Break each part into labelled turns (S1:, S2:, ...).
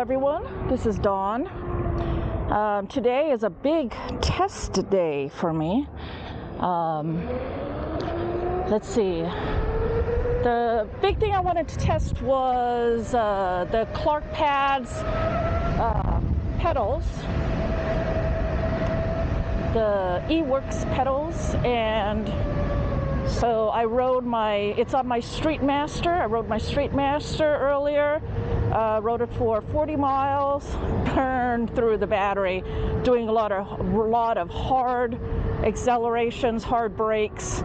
S1: everyone, this is Dawn. Today is a big test day for me. Let's see. The big thing I wanted to test was the ClarkPads pedals, the EUC pedals, and so I rode it's on my Streetmaster. I rode my Streetmaster earlier, rode it for 40 miles, burned through the battery, doing a lot of hard accelerations, hard brakes,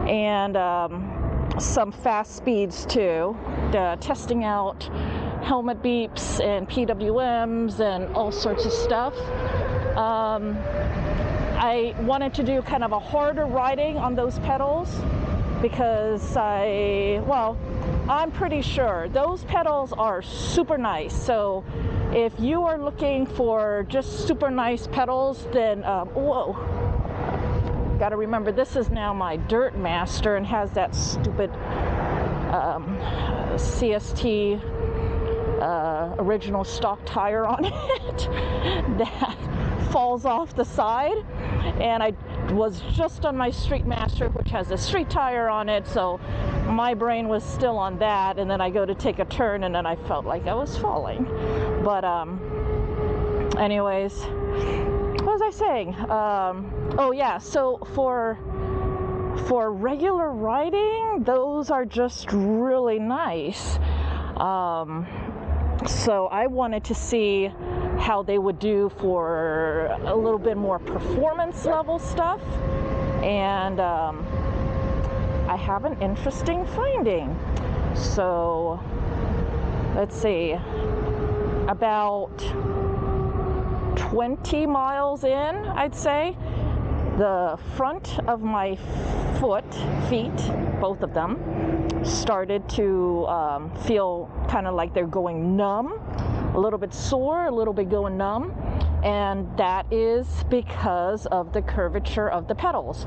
S1: and some fast speeds too, testing out helmet beeps and PWMs and all sorts of stuff. I wanted to do kind of a harder riding on those pedals because I'm pretty sure those pedals are super nice. So if you are looking for just super nice pedals, then whoa, gotta remember this is now my Dirt Master and has that stupid CST original stock tire on it that falls off the side, and I was just on my Streetmaster, which has a street tire on it, so my brain was still on that, and then I go to take a turn and then I felt like I was falling. But anyways, what was I saying? Oh yeah, so for regular riding, those are just really nice. So I wanted to see how they would do for a little bit more performance level stuff, and I have an interesting finding. So let's see, about 20 miles in, I'd say, the front of my feet, both of them, started to feel kind of like they're going numb, a little bit sore, a little bit going numb, and that is because of the curvature of the pedals.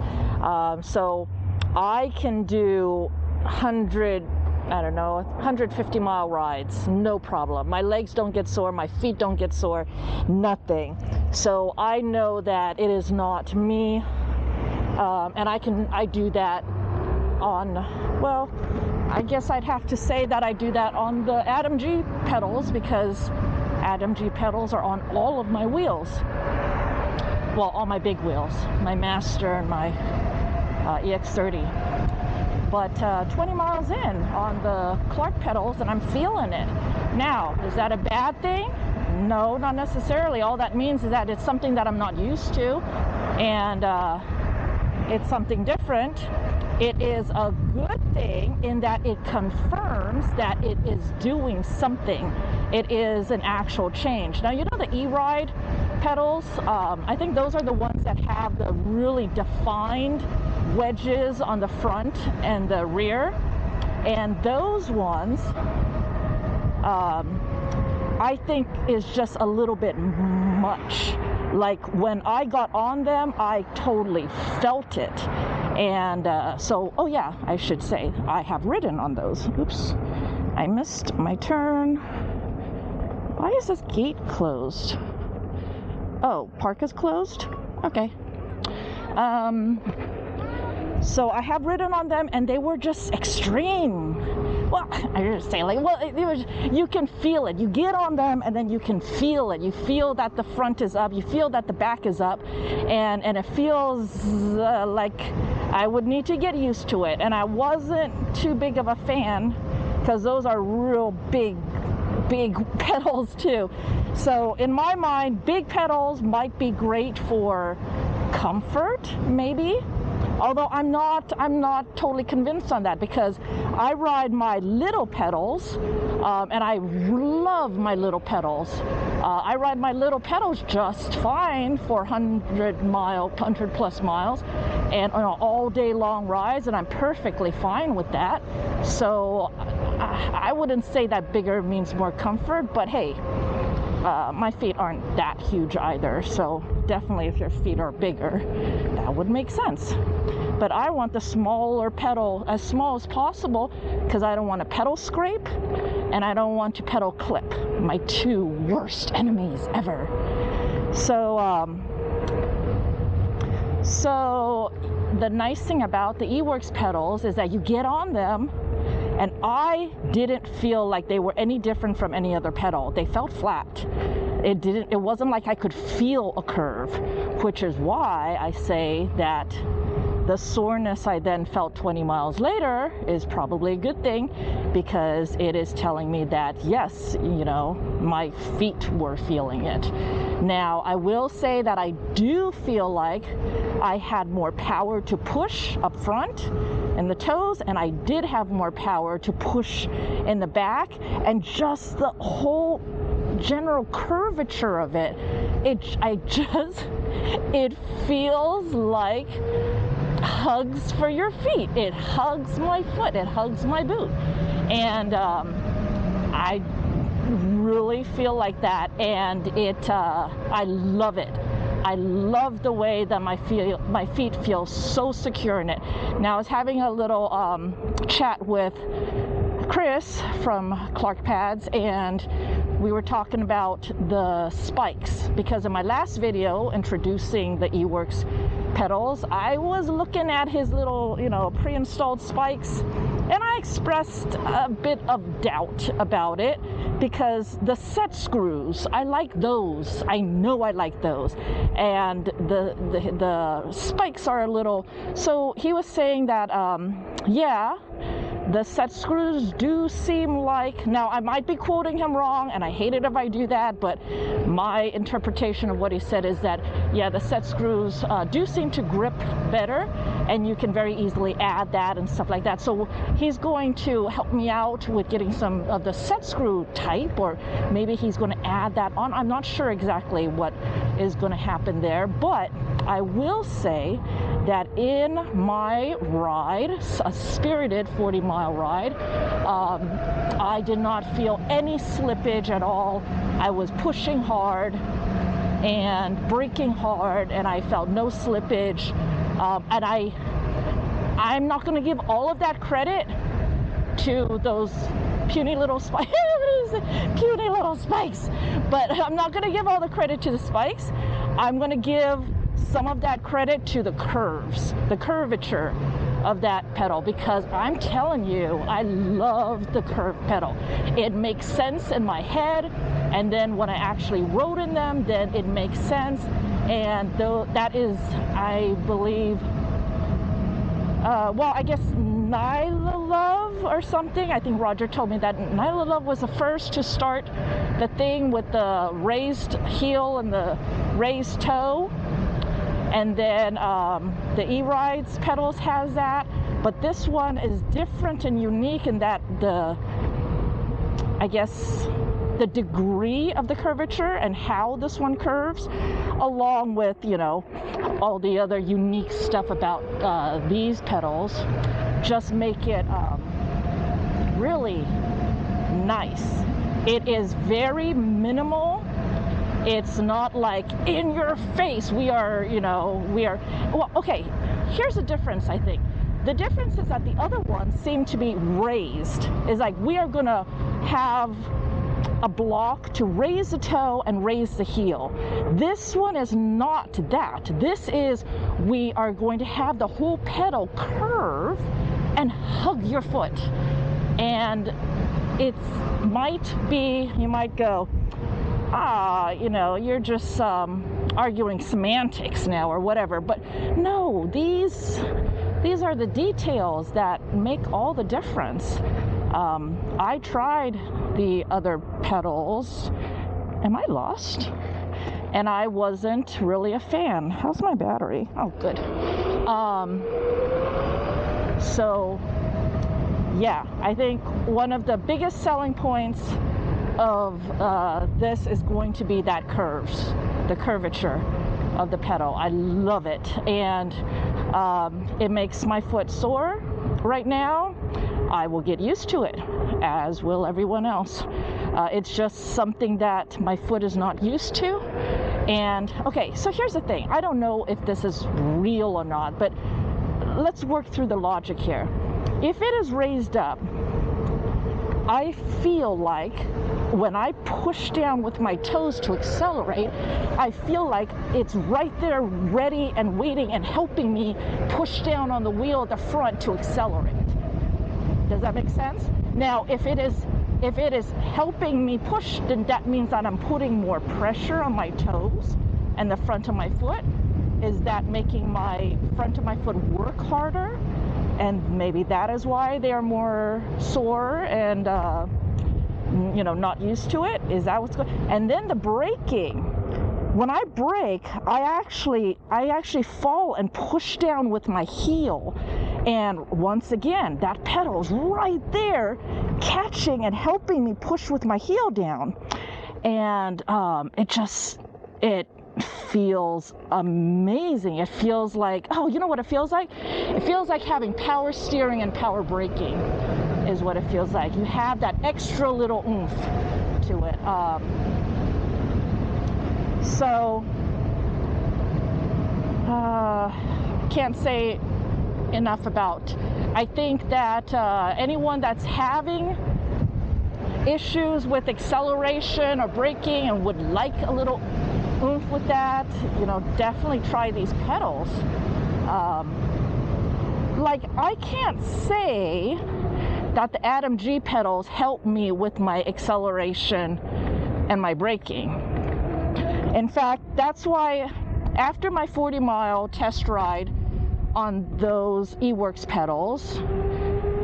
S1: So I can do 150 mile rides, no problem. My legs don't get sore, my feet don't get sore, nothing. So I know that it is not me, and I do that on, well, I guess I'd have to say that I do that on the Adam G pedals, because Adam G pedals are on all of my wheels. Well, all my big wheels, my Master and my EX30. But 20 miles in on the Clark pedals, and I'm feeling it. Now, is that a bad thing? No, not necessarily. All that means is that it's something that I'm not used to, and it's something different. It is a good thing in that it confirms that it is doing something. It is an actual change. Now, you know the E-Ride pedals? I think those are the ones that have the really defined wedges on the front and the rear. And those ones, I think is just a little bit much. Like when I got on them, I totally felt it. And so, oh yeah, I should say, I have ridden on those. Oops, I missed my turn. Why is this gate closed? Oh, park is closed? Okay. So I have ridden on them, and they were just extreme. Well, I just say, like, well, you can feel it. You get on them, and then you can feel it. You feel that the front is up. You feel that the back is up, and it feels like I would need to get used to it. And I wasn't too big of a fan, because those are real big pedals too. So in my mind, big pedals might be great for comfort, maybe. Although I'm not totally convinced on that, because I ride my little pedals, and I love my little pedals. I ride my little pedals just fine for 100 plus miles, and all day long rides, and I'm perfectly fine with that. So I wouldn't say that bigger means more comfort, but hey, my feet aren't that huge either, so definitely if your feet are bigger, that would make sense. but I want the smaller pedal, as small as possible, because I don't want a pedal scrape and I don't want to pedal clip, my two worst enemies ever. So the nice thing about the EWorks pedals is that you get on them, and I didn't feel like they were any different from any other pedal. They felt flat. It wasn't like I could feel a curve, which is why I say that the soreness I then felt 20 miles later is probably a good thing, because it is telling me that, yes, you know, my feet were feeling it. Now, I will say that I do feel like I had more power to push up front in the toes, and I did have more power to push in the back, and just the whole general curvature of it, it feels like hugs for your feet. It hugs my foot, it hugs my boot, and I really feel like that, and I love it. I love the way that my feet feel so secure in it. Now, I was having a little chat with Chris from ClarkPads, and we were talking about the spikes, because in my last video introducing the EWorks pedals, I was looking at his little, you know, pre-installed spikes, and I expressed a bit of doubt about it, because the set screws, I like those. I know I like those, and the spikes are a little. So he was saying that yeah, the set screws do seem like, now I might be quoting him wrong, and I hate it if I do that, but my interpretation of what he said is that, yeah, the set screws do seem to grip better, and you can very easily add that and stuff like that. So he's going to help me out with getting some of the set screw type, or maybe he's going to add that on. I'm not sure exactly what is going to happen there, but I will say that in my ride, a spirited 40-mile ride, I did not feel any slippage at all. I was pushing hard and braking hard, and I felt no slippage. And I'm not going to give all of that credit to those puny little spikes. Puny little spikes. But I'm not going to give all the credit to the spikes. I'm going to give some of that credit to the curves, the curvature of that pedal, because I'm telling you, I love the curved pedal. It makes sense in my head, and then when I actually rode in them, then it makes sense. And that is, I believe, well, I guess Nyla Love or something. I think Roger told me that Nyla Love was the first to start the thing with the raised heel and the raised toe. And then the E-Rides pedals has that, but this one is different and unique in that I guess the degree of the curvature and how this one curves, along with, you know, all the other unique stuff about these pedals, just make it really nice. It is very minimal. It's not like in your face. Well, okay, here's the difference, I think. The difference is that the other ones seem to be raised. It's like we are gonna have a block to raise the toe and raise the heel. This one is not that. This is, we are going to have the whole pedal curve and hug your foot. And it might be, you might go, you know, you're just arguing semantics now or whatever, but no, these are the details that make all the difference. I tried the other pedals. Am I lost? And I wasn't really a fan. How's my battery? Oh, good. So yeah, I think one of the biggest selling points of this is going to be that the curvature of the pedal. I love it, and it makes my foot sore right now. I will get used to it, as will everyone else. It's just something that my foot is not used to. And okay, so here's the thing. I don't know if this is real or not, but let's work through the logic here. If it is raised up, I feel like when I push down with my toes to accelerate, I feel like it's right there ready and waiting and helping me push down on the wheel at the front to accelerate. Does that make sense? Now, if it is helping me push, then that means that I'm putting more pressure on my toes and the front of my foot. Is that making my front of my foot work harder? And maybe that is why they are more sore and, you know, not used to it. Is that what's going on? And then the braking. When I brake, I actually fall and push down with my heel. And once again, that pedal is right there, catching and helping me push with my heel down. And it feels amazing. It feels like, oh, you know what it feels like? It feels like having power steering and power braking is what it feels like. You have that extra little oomph to it. Can't say enough about. I think that anyone that's having issues with acceleration or braking and would like a little oomph with that, you know, definitely try these pedals. Like, I can't say that the Atom G pedals help me with my acceleration and my braking. In fact, that's why after my 40-mile test ride on those eWorks pedals,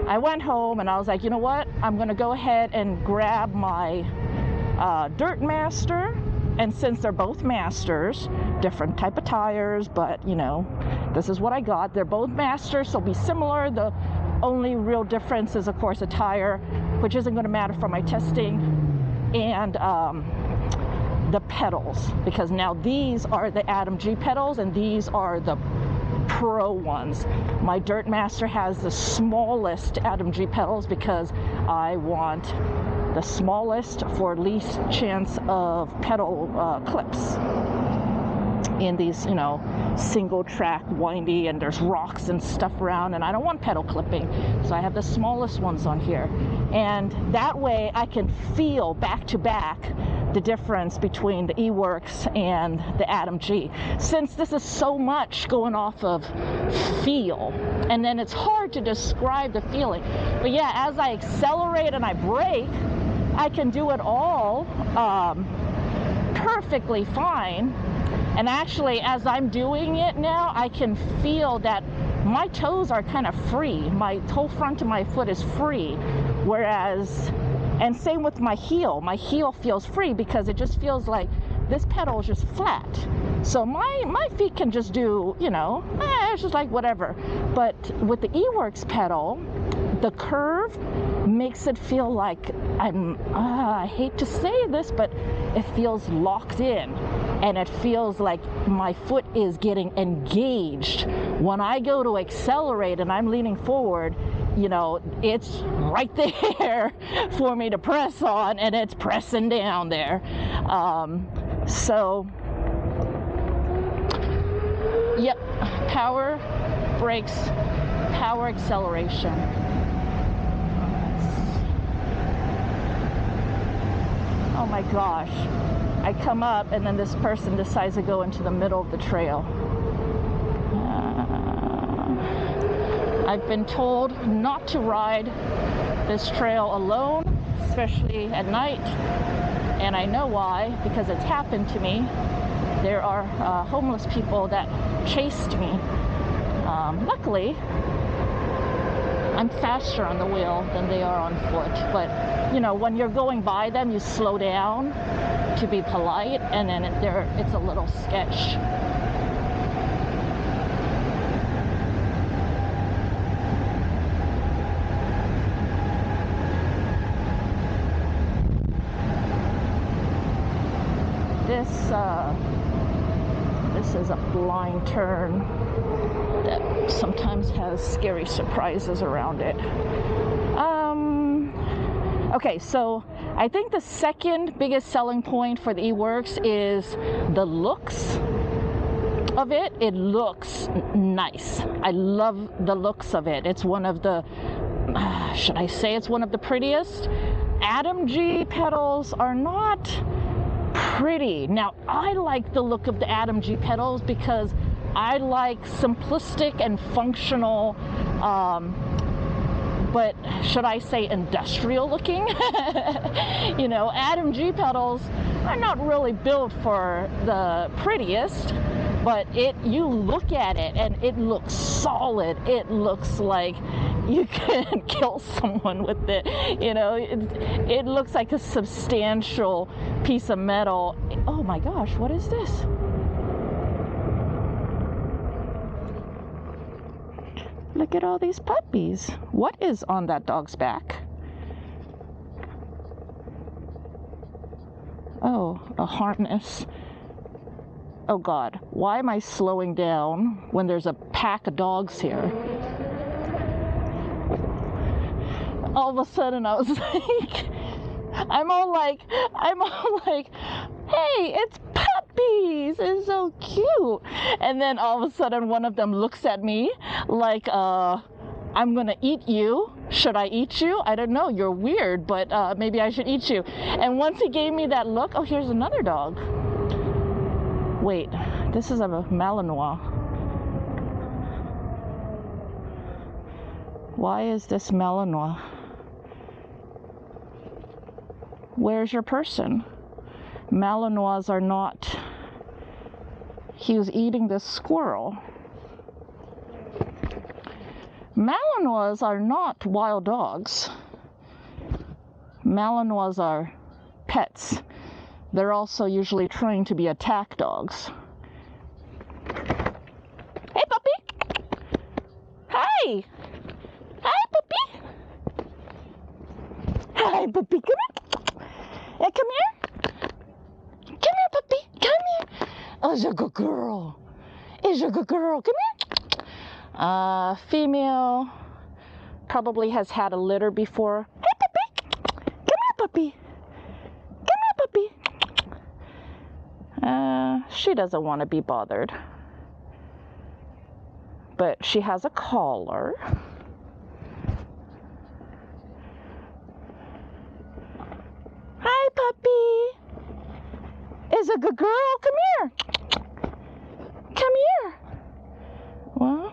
S1: I went home and I was like, you know what? I'm going to go ahead and grab my Dirt Master. And since they're both Masters, different type of tires, but, you know, this is what I got. They're both Masters, so be similar. The only real difference is, of course, a tire, which isn't going to matter for my testing, and the pedals, because now these are the Atom G pedals and these are the Pro ones. My Dirt Master has the smallest Atom G pedals because I want the smallest for least chance of pedal clips in these, you know, single track windy, and there's rocks and stuff around, and I don't want pedal clipping, so I have the smallest ones on here. And that way I can feel back to back the difference between the eWorks and the Atom G, since this is so much going off of feel, and then it's hard to describe the feeling. But yeah, as I accelerate and I brake, I can do it all perfectly fine. And actually, as I'm doing it now, I can feel that my toes are kind of free. My whole front of my foot is free. Whereas, and same with my heel. My heel feels free because it just feels like this pedal is just flat. So my feet can just do, you know, it's just like whatever. But with the eWorks pedal, the curve makes it feel like I hate to say this, but it feels locked in. And it feels like my foot is getting engaged. When I go to accelerate and I'm leaning forward, you know, it's right there for me to press on, and it's pressing down there. So, yep, power brakes, power acceleration. Oh my gosh. I come up and then this person decides to go into the middle of the trail. I've been told not to ride this trail alone, especially at night, and I know why, because it's happened to me. There are homeless people that chased me. Luckily, I'm faster on the wheel than they are on foot, but you know, when you're going by them, you slow down to be polite, and then it's a little sketch. This is a blind turn that sometimes has scary surprises around it. Okay, so I think the second biggest selling point for the eWorks is the looks. of it, it looks nice. I love the looks of it. It's one of the, should I say it's one of the prettiest? Adam G pedals are not pretty. Now, I like the look of the Adam G pedals because I like simplistic and functional, but should I say industrial looking? You know, Adam G pedals are not really built for the prettiest, but you look at it and it looks solid. It looks like you can kill someone with it. You know, it looks like a substantial piece of metal. Oh my gosh, what is this? Look at all these puppies. What is on that dog's back? Oh, a harness. Oh God, why am I slowing down when there's a pack of dogs here? All of a sudden I was like, I'm all like, hey, it's puppies, it's so cute. And then all of a sudden one of them looks at me like, I'm gonna eat you. Should I eat you? I don't know, you're weird, but maybe I should eat you. And once he gave me that look, oh, here's another dog. Wait, this is a Malinois. Why is this Malinois? Where's your person? Malinois are not. He was eating this squirrel. Malinois are not wild dogs. Malinois are pets. They're also usually trained to be attack dogs. Hey, puppy! Hi! Hi, puppy! Hi, puppy, come here! Yeah, come here! Come here, puppy! Come here! Oh, it's a good girl! It's a good girl! Come here! Female, probably has had a litter before. Hey, puppy! Come here, puppy! Come here, puppy! She doesn't want to be bothered. But she has a collar. Hi, puppy! Is a good girl? Come here! Come here! Well,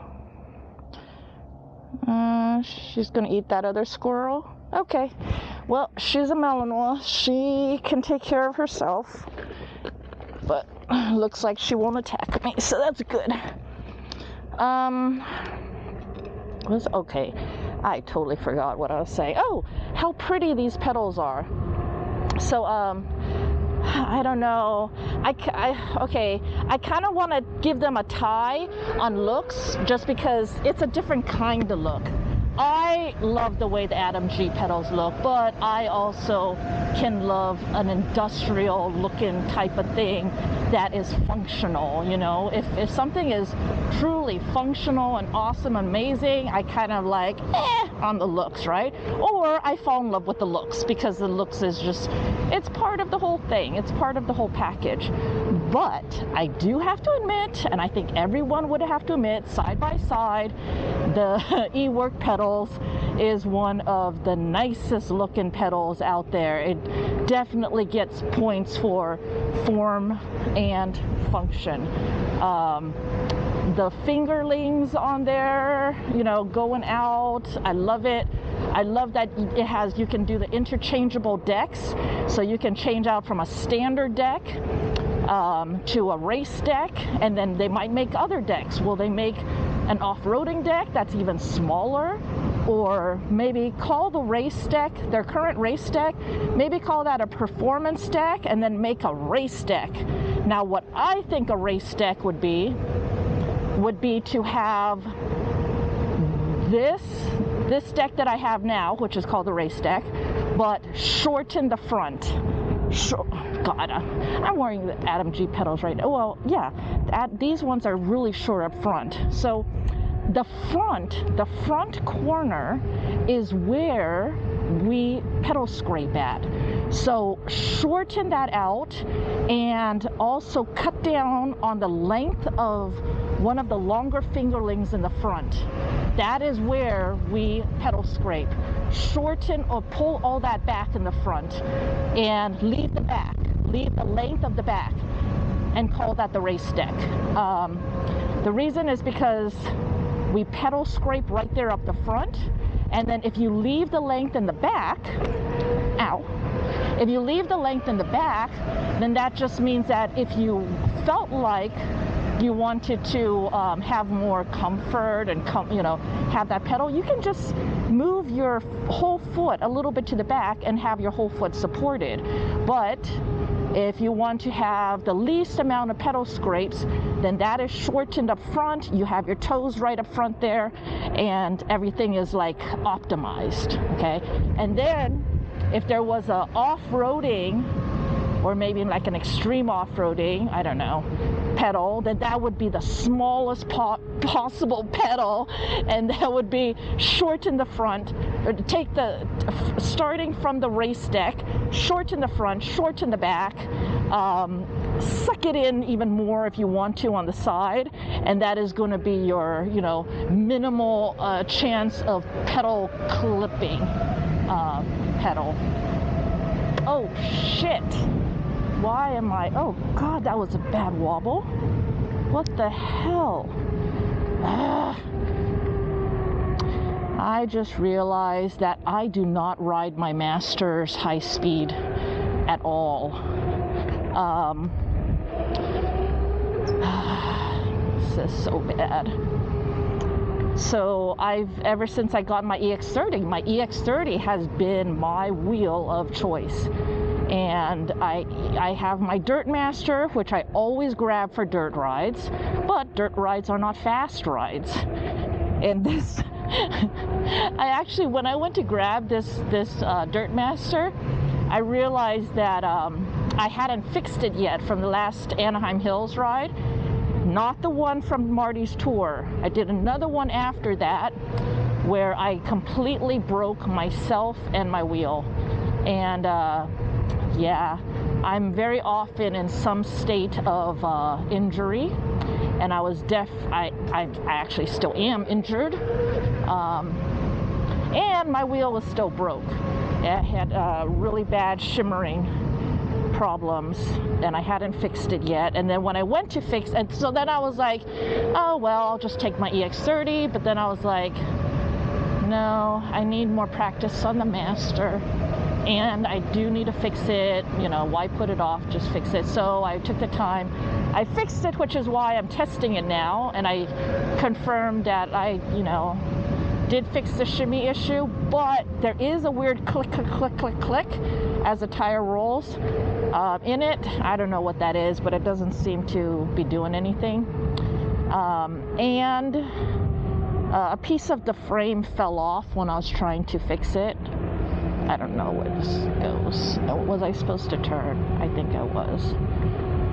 S1: she's gonna eat that other squirrel. Okay. Well, she's a Malinois. She can take care of herself. But looks like she won't attack me, so that's good. Okay. I totally forgot what I was saying. Oh, how pretty these pedals are. So, I don't know. I kind of want to give them a tie on looks just because it's a different kind of look. I love the way the Adam G pedals look, but I also can love an industrial looking type of thing that is functional, you know. If something is truly functional and awesome, amazing, I kind of like, on the looks, right? Or I fall in love with the looks because the looks is just, it's part of the whole thing. It's part of the whole package. But I do have to admit, and I think everyone would have to admit, side by side, the eWork pedals is one of the nicest looking pedals out there. It definitely gets points for form and function. The fingerlings on there, you know, going out, I love it. I love that it has, you can do the interchangeable decks, so you can change out from a standard deck to a race deck, and then they might make other decks. Will they make an off-roading deck that's even smaller? Or maybe call the race deck, their current race deck, maybe call that a performance deck and then make a race deck. Now what I think a race deck would be to have this deck that I have now, which is called the race deck, but shorten the front. God, I'm wearing the Adam G pedals right now. Well, yeah, these ones are really short up front. So the front corner is where we pedal scrape at. So shorten that out and also cut down on the length of one of the longer fingerlings in the front. That is where we pedal scrape. Shorten or pull all that back in the front and leave the back, leave the length of the back, and call that the race deck. The reason is because we pedal scrape right there up the front, and then if you leave the length in the back, if you leave the length in the back, then that just means that if you felt like you wanted to have more comfort and have that pedal, you can just move your whole foot a little bit to the back and have your whole foot supported. But if you want to have the least amount of pedal scrapes, then that is shortened up front. You have your toes right up front there, and everything is like optimized, okay? And then if there was a off-roading, or maybe like an extreme off-roading, I don't know, pedal, then that would be the smallest possible pedal, and that would be shorten the front, or take starting from the race deck, shorten the front, shorten the back, suck it in even more if you want to on the side, and that is going to be your, minimal chance of pedal clipping pedal. Oh shit! Why am I? Oh God, that was a bad wobble. What the hell? I just realized that I do not ride my Masters high speed at all. This is so bad. So ever since I got my EX30 has been my wheel of choice. And I have my Dirt Master, which I always grab for dirt rides, but dirt rides are not fast rides. And this, when I went to grab this Dirt Master, I realized that I hadn't fixed it yet from the last Anaheim Hills ride. Not the one from Marty's tour. I did another one after that where I completely broke myself and my wheel. And yeah, I'm very often in some state of injury, and I was I actually still am injured, and my wheel was still broke. It had really bad shimmering problems, and I hadn't fixed it yet. And then when I went to fix it, so then I was like, oh well, I'll just take my EX30, but then I was like, no, I need more practice on the Master, and I do need to fix it. Why put it off? Just fix it. So I took the time, I fixed it, which is why I'm testing it now, and I confirmed that I did fix the shimmy issue, but there is a weird click, click, click, click, click as the tire rolls in it. I don't know what that is, but it doesn't seem to be doing anything. And a piece of the frame fell off when I was trying to fix it. I don't know where this goes. Was I supposed to turn? I think I was.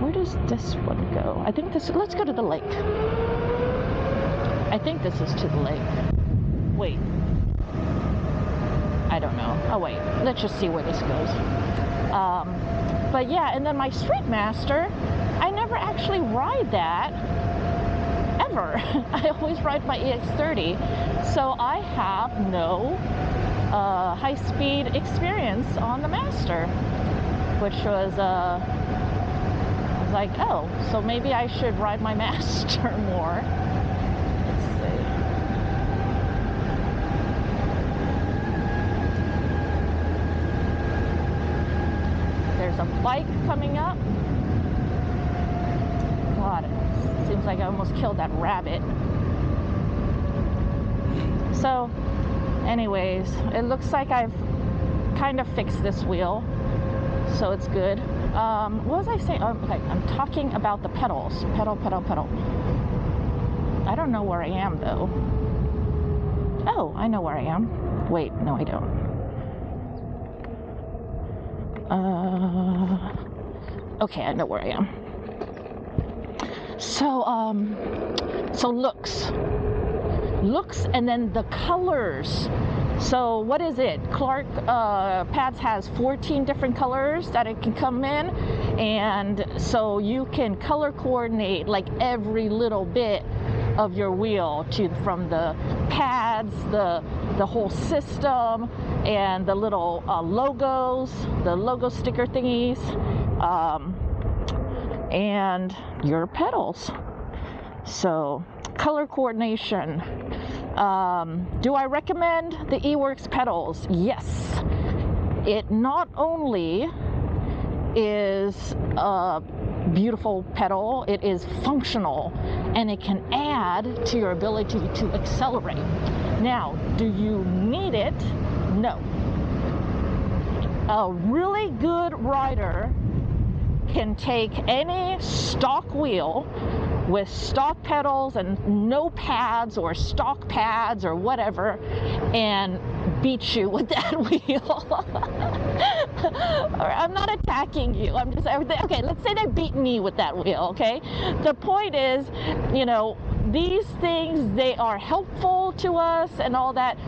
S1: Where does this one go? I think this, let's go to the lake. I think this is to the lake. Wait. I don't know. Oh wait, let's just see where this goes. But yeah, and then my Street Master, I never actually ride that, ever. I always ride my EX30, so I have no high-speed experience on the Master, which was, I was like, oh, so maybe I should ride my Master more. Let's see. There's a bike coming up. God, it seems like I almost killed that rabbit. So, anyways, it looks like I've kind of fixed this wheel, so it's good. What was I saying? Oh, okay, I'm talking about the pedals. Pedal, pedal, pedal. I don't know where I am, though. Oh, I know where I am. Wait, no, I don't. Okay, I know where I am. So looks. looks and then the colors. So what is it? ClarkPads has 14 different colors that it can come in, and so you can color coordinate like every little bit of your wheel, from the pads, the whole system, and the little logos, the logo sticker thingies, and your pedals. So color coordination. Do I recommend the Eeworks pedals? Yes. It not only is a beautiful pedal, it is functional, and it can add to your ability to accelerate. Now, do you need it? No. A really good rider can take any stock wheel with stock pedals and no pads or stock pads or whatever and beat you with that wheel. I'm not attacking you. I'm just, okay, let's say they beat me with that wheel, okay? The point is, you know, these things, they are helpful to us and all that,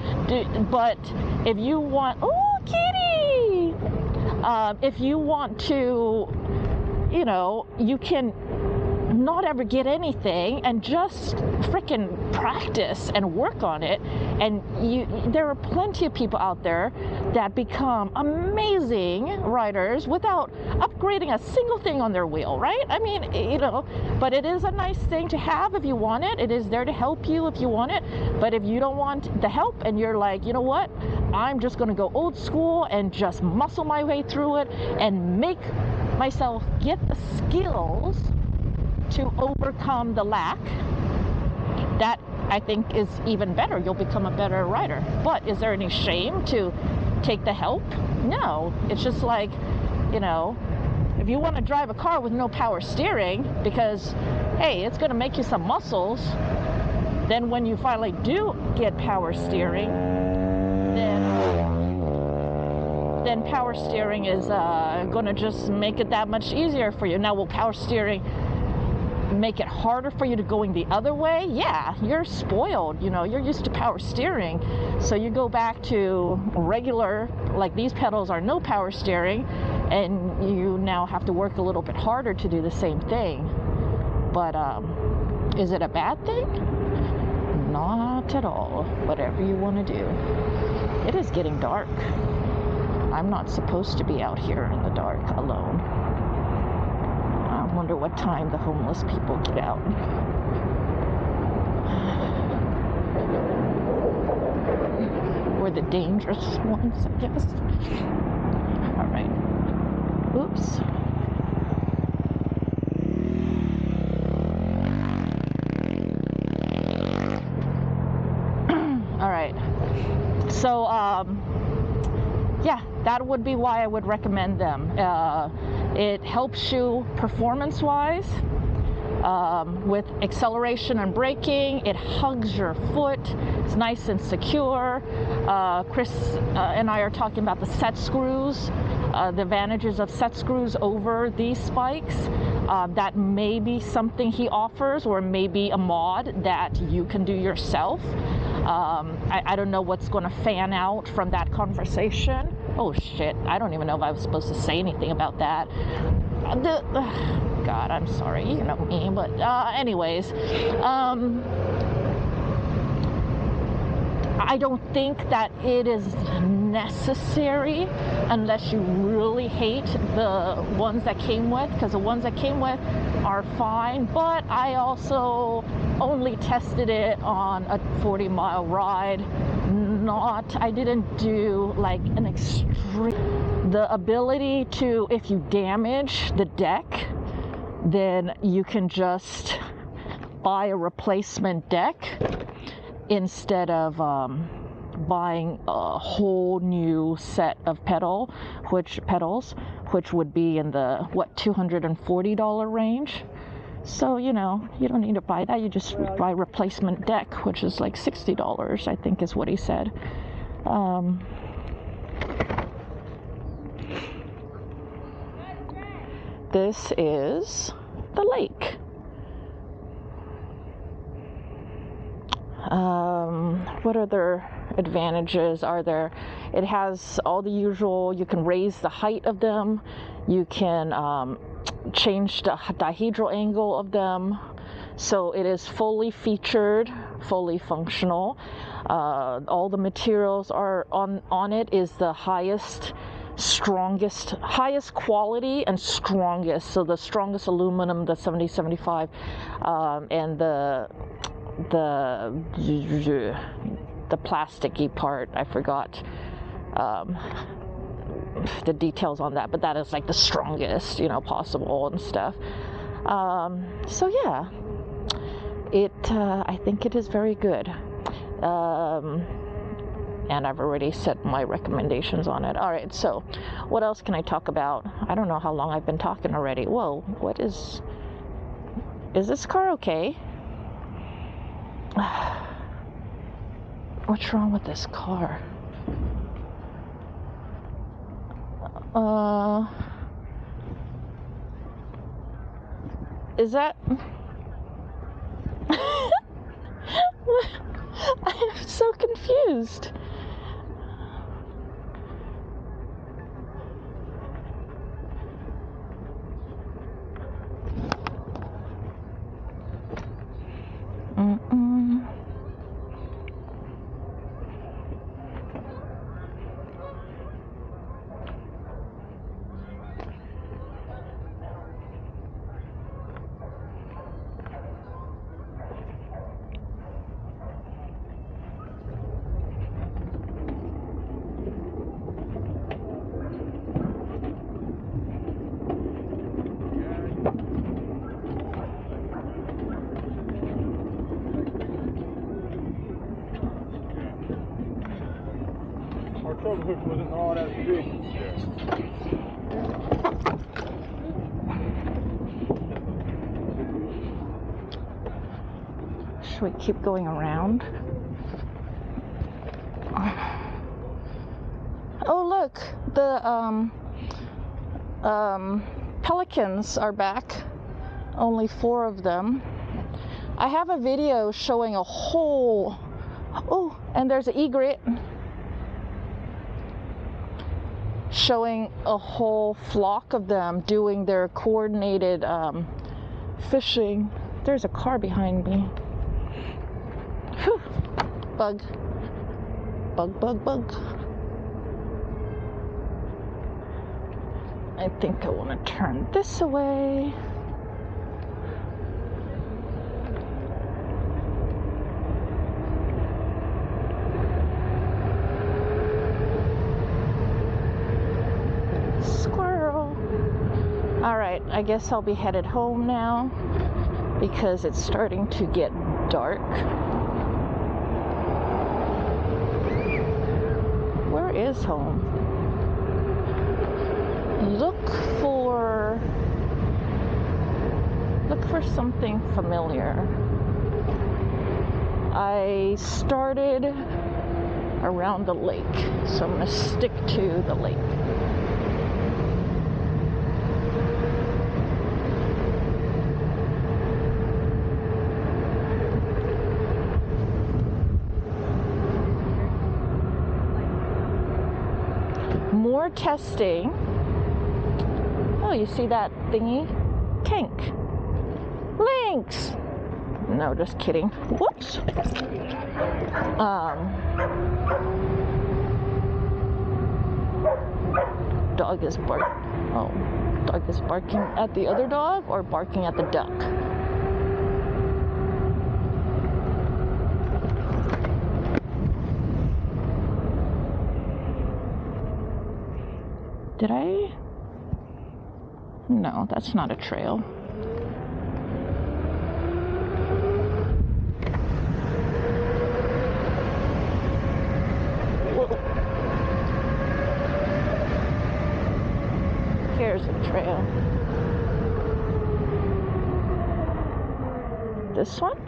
S1: but if you want, oh, kitty! If you want to, you know, you can not ever get anything and just freaking practice and work on it, and there are plenty of people out there that become amazing riders without upgrading a single thing on their wheel, right? I mean, you know, but it is a nice thing to have if you want it. It is there to help you if you want it. But if you don't want the help and you're like, you know what, I'm just going to go old school and just muscle my way through it and make myself get the skills to overcome the lack, that I think is even better. You'll become a better rider. But is there any shame to take the help? No. It's just like, you know, if you want to drive a car with no power steering because, hey, it's going to make you some muscles, then when you finally do get power steering, then power steering is going to just make it that much easier for you. Now, will power steering make it harder for you to going the other way? Yeah, you're spoiled, you know, you're used to power steering, so you go back to regular, like these pedals are no power steering, and you now have to work a little bit harder to do the same thing. But is it a bad thing? Not at all. Whatever you want to do. It is getting dark. I'm not supposed to be out here in the dark alone. I wonder what time the homeless people get out. Or the dangerous ones, I guess. All right. Oops. All right. So, yeah, that would be why I would recommend them. It helps you performance-wise with acceleration and braking. It hugs your foot. It's nice and secure. Chris and I are talking about the set screws, the advantages of set screws over these spikes. That may be something he offers, or maybe a mod that you can do yourself. I don't know what's going to fan out from that conversation. Oh shit, I don't even know if I was supposed to say anything about that. God, I'm sorry, you know me, but anyways, I don't think that it is necessary unless you really hate the ones that came with, because the ones that came with are fine, but I also only tested it on a 40-mile ride. I didn't do like an extreme, the ability to, if you damage the deck, then you can just buy a replacement deck instead of buying a whole new set of pedals, which would be in the $240 range. So, you know, you don't need to buy that. You just buy replacement deck, which is like $60, I think is what he said. This is the lake. What other advantages are there? It has all the usual. You can raise the height of them. You can change the dihedral angle of them. So it is fully featured, fully functional. All the materials are on it is the highest quality and strongest. So the strongest aluminum, the 7075, and the plasticky part, I forgot the details on that, but that is like the strongest, possible and stuff. So yeah, I think it is very good. And I've already set my recommendations on it. All right, so what else can I talk about? I don't know how long I've been talking already. Whoa, is this car okay? What's wrong with this car? Is that... I am so confused.
S2: Hook wasn't all that big.
S1: Should we keep going around? Oh look, the pelicans are back. Only 4 of them. I have a video showing a whole... Oh, and there's an egret. Showing a whole flock of them doing their coordinated fishing. There's a car behind me. Whew. Bug. I think I want to turn this away. Squirrel. Alright, I guess I'll be headed home now because it's starting to get dark. Where is home? Look for something familiar. I started around the lake, so I'm going to stick to the lake. More testing. Oh, you see that thingy? Tank. Lynx! No, just kidding. Whoops. Dog is dog is barking at the other dog or barking at the duck? Did I? No, that's not a trail. Here's a trail. This one?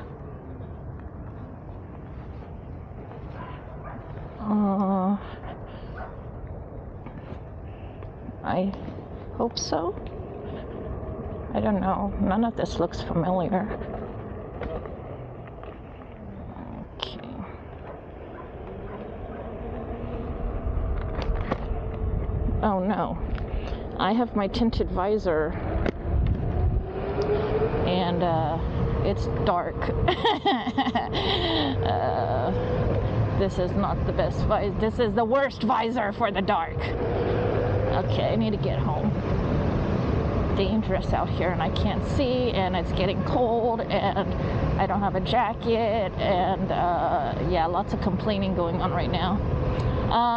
S1: I hope so. I don't know. None of this looks familiar. Okay. Oh no, I have my tinted visor and it's dark. This is not the best visor. This is the worst visor for the dark. Okay, I need to get home. Dangerous out here and I can't see, and it's getting cold, and I don't have a jacket, and yeah, lots of complaining going on right now.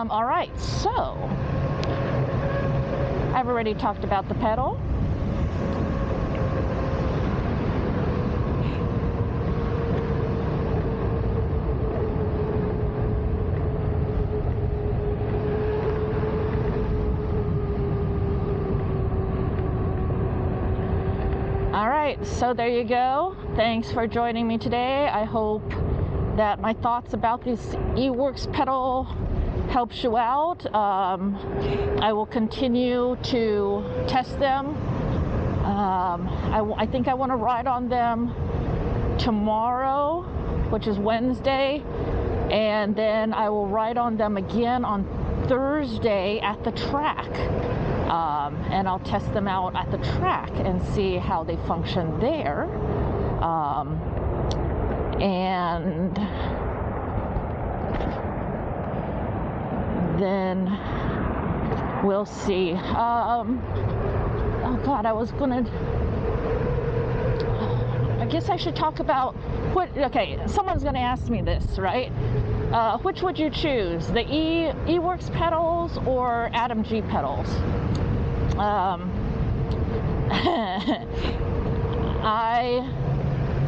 S1: All right, so I've already talked about the pedal. All right, so there you go. Thanks for joining me today. I hope that my thoughts about this eWorks pedal helps you out. I will continue to test them. I think I want to ride on them tomorrow, which is Wednesday, and then I will ride on them again on Thursday at the track. And I'll test them out at the track and see how they function there. And then we'll see. Oh God, I guess I should talk about okay, someone's gonna ask me this, right? Which would you choose, the eWorks pedals or Adam G pedals? I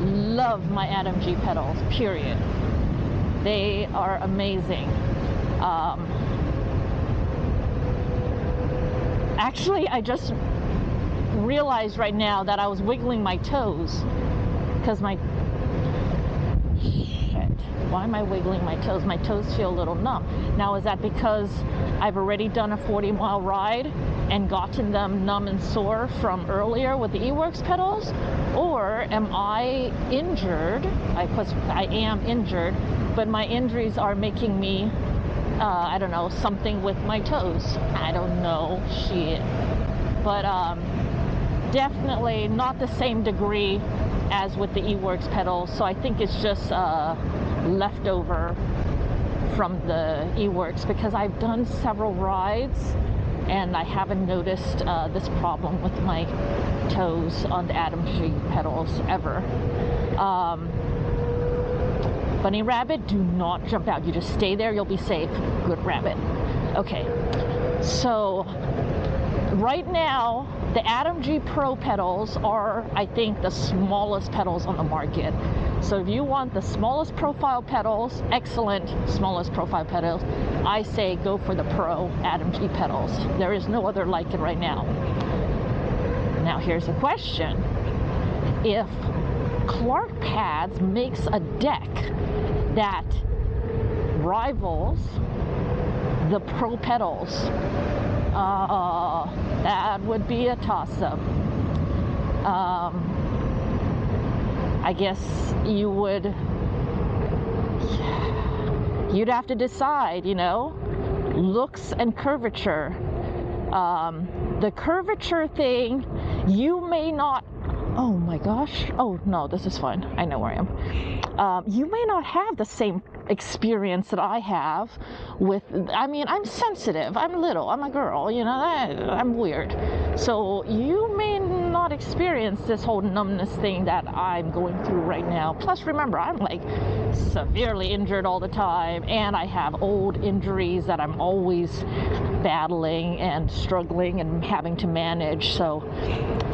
S1: love my Adam G pedals, period. They are amazing. Actually, I just realized right now that I was wiggling my toes because why am I wiggling my toes? My toes feel a little numb. Now, is that because I've already done a 40-mile ride and gotten them numb and sore from earlier with the eWorks pedals? Or am I injured? I am injured, but my injuries are making me, I don't know, something with my toes. I don't know, shit. But definitely not the same degree as with the eWorks pedals, so I think it's just leftover from the eWorks, because I've done several rides and I haven't noticed this problem with my toes on the Adam G pedals ever. Bunny rabbit, do not jump out. You just stay there, you'll be safe. Good rabbit. Okay, so right now the Adam G Pro pedals are, I think, the smallest pedals on the market. So if you want the smallest profile pedals, excellent smallest profile pedals, I say go for the Pro Adam G pedals. There is no other like it right now. Now here's a question. If ClarkPads makes a deck that rivals the Pro pedals, that would be a toss-up. I guess you'd have to decide, you know, looks and curvature. The curvature thing, you may not, oh my gosh, oh no, this is fine, I know where I am. You may not have the same experience that I have with, I mean, I'm sensitive, I'm little, I'm a girl, you know, I'm weird. So you may not experience this whole numbness thing that I'm going through right now. Plus, remember, I'm like severely injured all the time, and I have old injuries that I'm always battling and struggling and having to manage. So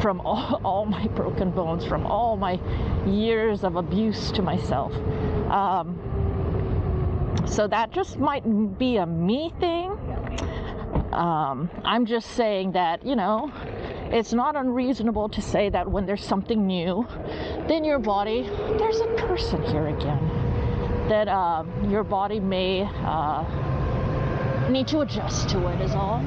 S1: from all my broken bones, from all my years of abuse to myself. So that just might be a me thing. I'm just saying that, you know, it's not unreasonable to say that when there's something new, then your body, there's a person here again, that your body may need to adjust to it is all.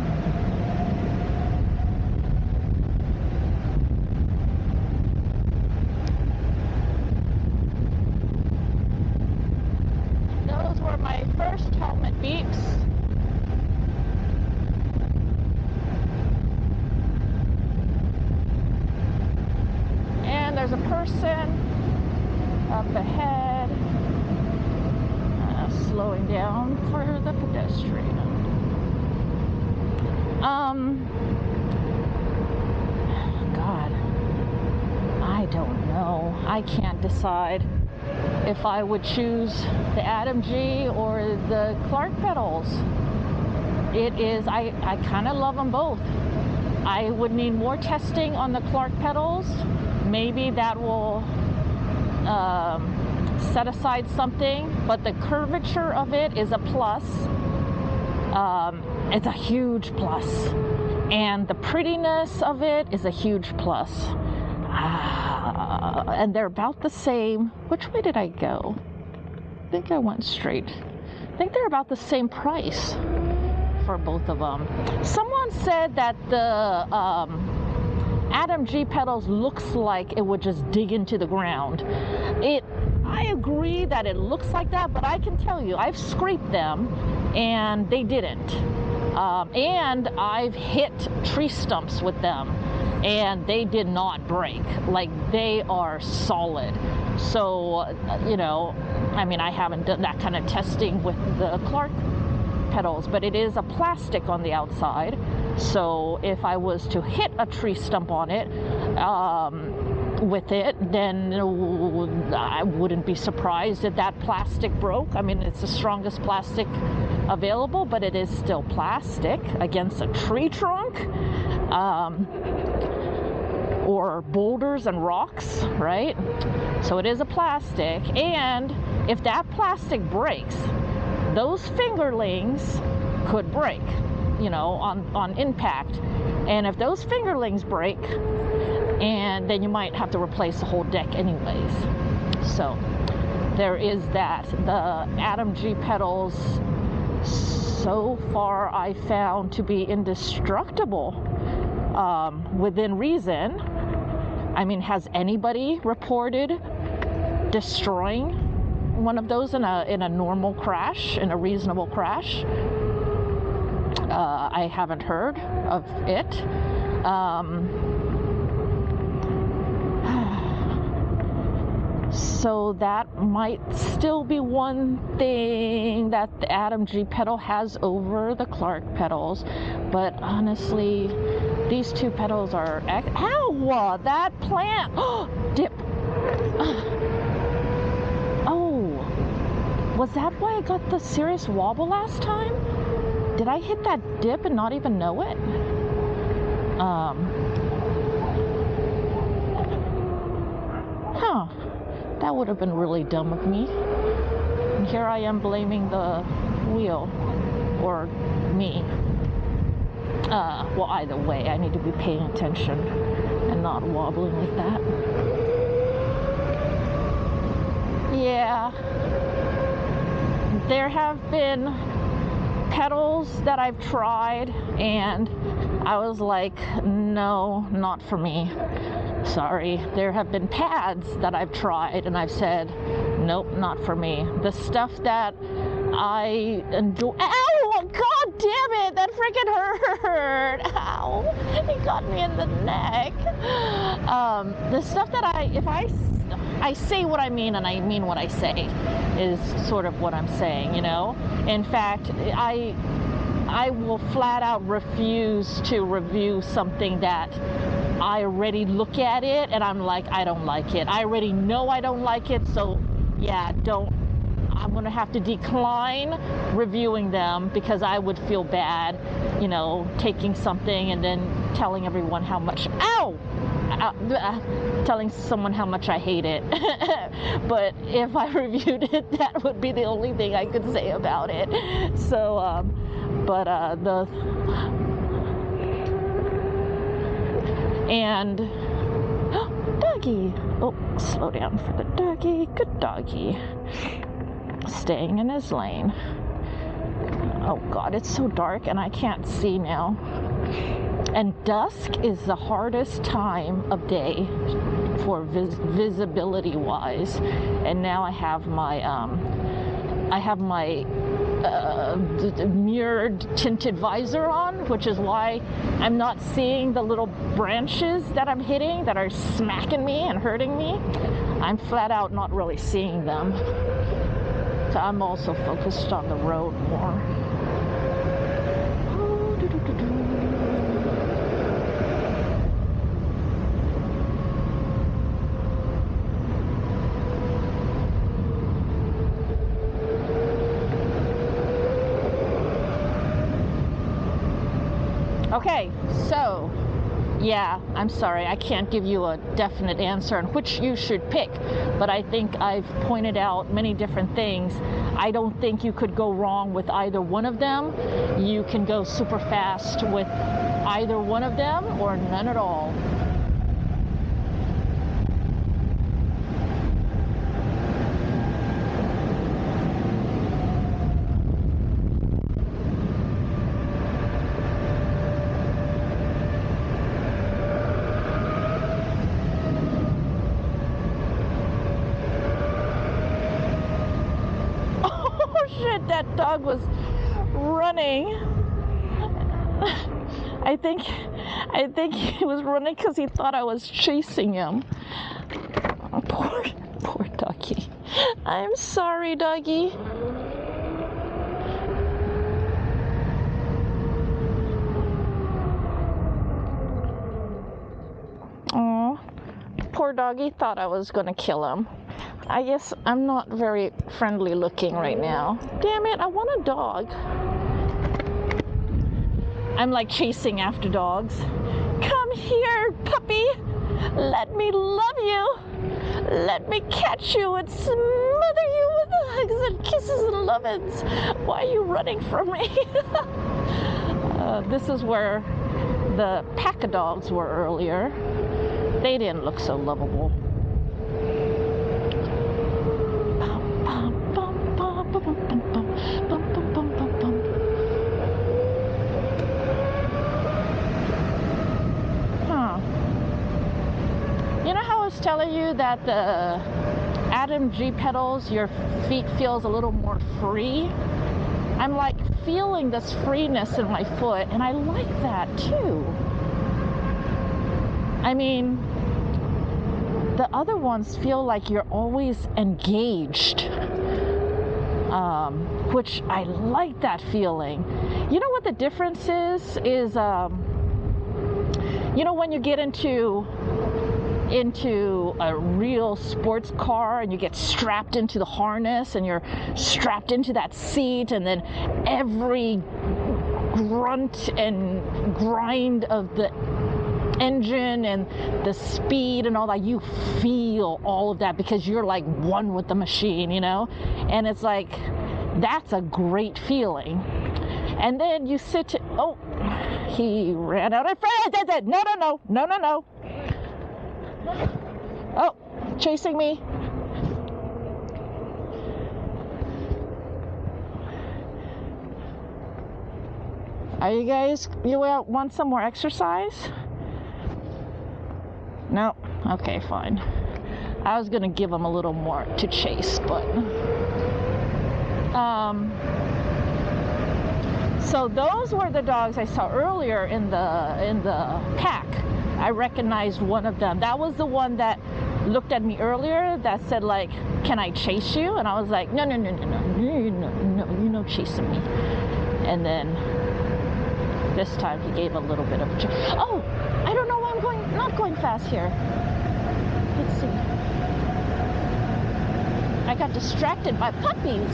S1: Those were my first helmet beeps. person up ahead, slowing down for the pedestrian. God, I don't know. I can't decide if I would choose the Adam G or the Clark pedals. It is, I kind of love them both. I would need more testing on the Clark pedals. Maybe that will set aside something, but the curvature of it is a plus. It's a huge plus, and the prettiness of it is a huge plus. And they're about the same. Which way did I go? I think I went straight. I think they're about the same price for both of them. Someone said that the Adam G pedals looks like it would just dig into the ground. I agree that it looks like that, but I can tell you, I've scraped them and they didn't. And I've hit tree stumps with them and they did not break. Like, they are solid. So, you know, I mean, I haven't done that kind of testing with the Clark pedals, but it is a plastic on the outside. So if I was to hit a tree stump on it, with it, then I wouldn't be surprised if that plastic broke. I mean, it's the strongest plastic available, but it is still plastic against a tree trunk, or boulders and rocks, right? So it is a plastic, and if that plastic breaks, those fingerlings could break, you know, on impact. And if those fingerlings break, and then you might have to replace the whole deck anyways. So there is that. The Adam G pedals, so far I found to be indestructible, within reason. I mean, has anybody reported destroying one of those in a normal crash, in a reasonable crash? I haven't heard of it. So that might still be one thing that the Adam G pedal has over the Clark pedals. But honestly, these two pedals are... Ow! That plant! Dip! Oh! Was that why I got the serious wobble last time? Did I hit that dip and not even know it? Huh. That would have been really dumb of me. And here I am blaming the wheel, or me. Well, either way, I need to be paying attention and not wobbling like that. Yeah. There have been pedals that I've tried and I was like, no, not for me. Sorry. There have been pads that I've tried and I've said, nope, not for me. The stuff that I enjoy... Ow! God damn it! That freaking hurt! Ow! It got me in the neck. The stuff that if I say what I mean and I mean what I say is sort of what I'm saying, you know? In fact, I will flat out refuse to review something that I already look at it and I'm like, I don't like it. I already know I don't like it, so yeah, I'm going to have to decline reviewing them because I would feel bad, you know, taking something and then telling everyone how much, telling someone how much I hate it. But if I reviewed it, that would be the only thing I could say about it. So, doggy. Oh, slow down for the doggy. Good doggy. Staying in his lane. Oh God, it's so dark and I can't see now. And dusk is the hardest time of day for visibility wise. And now I have my mirrored tinted visor on, which is why I'm not seeing the little branches that I'm hitting that are smacking me and hurting me. I'm flat out not really seeing them. So I'm also focused on the road more. Okay, so yeah, I'm sorry, I can't give you a definite answer on which you should pick, but I think I've pointed out many different things. I don't think you could go wrong with either one of them. You can go super fast with either one of them or none at all. That dog was running. I think he was running because he thought I was chasing him. Poor doggy. I'm sorry, doggy. Oh, poor doggy thought I was gonna kill him. I guess I'm not very friendly looking right now. Damn it, I want a dog. I'm like chasing after dogs. Come here, puppy. Let me love you. Let me catch you and smother you with hugs and kisses and lovins. Why are you running from me? This is where the pack of dogs were earlier. They didn't look so lovable. You know how I was telling you that the Atom G pedals, your feet feels a little more free? I'm like feeling this freeness in my foot, and I like that too. I mean, the other ones feel like you're always engaged, which I like that feeling. You know what the difference is you know, when you get into a real sports car and you get strapped into the harness and you're strapped into that seat, and then every grunt and grind of the engine and the speed and all that, you feel all of that because you're like one with the machine, you know? And it's like, that's a great feeling. And then you sit, oh, he ran out of friends. No. Oh, chasing me. Are you guys, you want some more exercise? No? Okay, fine. I was gonna give him a little more to chase, but so those were the dogs I saw earlier in the pack. I recognized one of them. That was the one that looked at me earlier that said like, "Can I chase you?" And I was like, No, you're not chasing me. And then this time he gave a little bit of a chase. Oh, I don't know why I'm not going fast here. Let's see. I got distracted by puppies.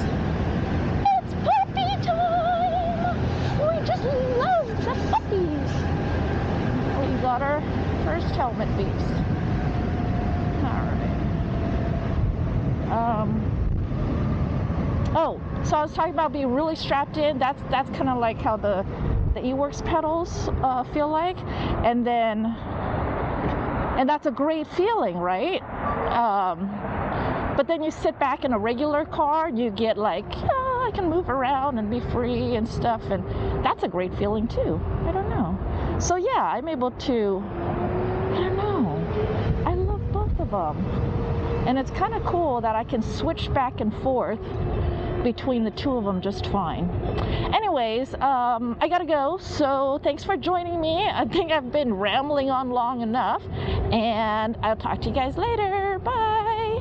S1: It's puppy time! We just love the puppies. We got our first helmet piece. Alright. Oh, so I was talking about being really strapped in. That's kind of like how the EUC pedals feel like. And that's a great feeling, right? But then you sit back in a regular car, you get like, oh, I can move around and be free and stuff, and that's a great feeling too. I don't know. So yeah, I'm able to, I don't know, I love both of them. And it's kind of cool that I can switch back and forth between the two of them just fine. Anyways, I gotta go, so thanks for joining me. I think I've been rambling on long enough, and I'll talk to you guys later. Bye!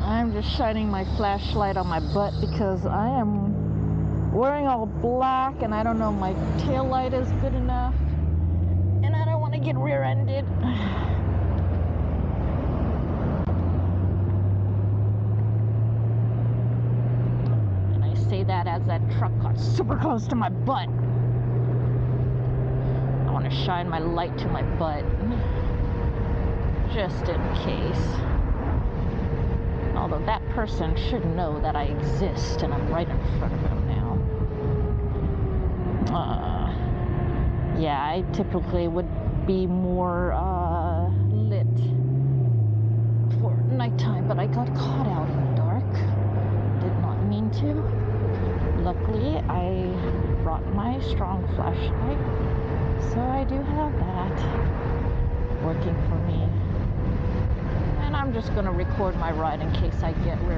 S1: I'm just shining my flashlight on my butt because I am wearing all black and I don't know, my tail light is good enough and I don't want to get rear-ended. And I say that as that truck got super close to my butt. I want to shine my light to my butt just in case. Although that person should know that I exist and I'm right in front of him now. Yeah, I typically would be more lit for nighttime, but I got caught out in the dark. Did not mean to. Luckily, I brought my strong flashlight, so I do have that working for me. And I'm just going to record my ride in case I get rear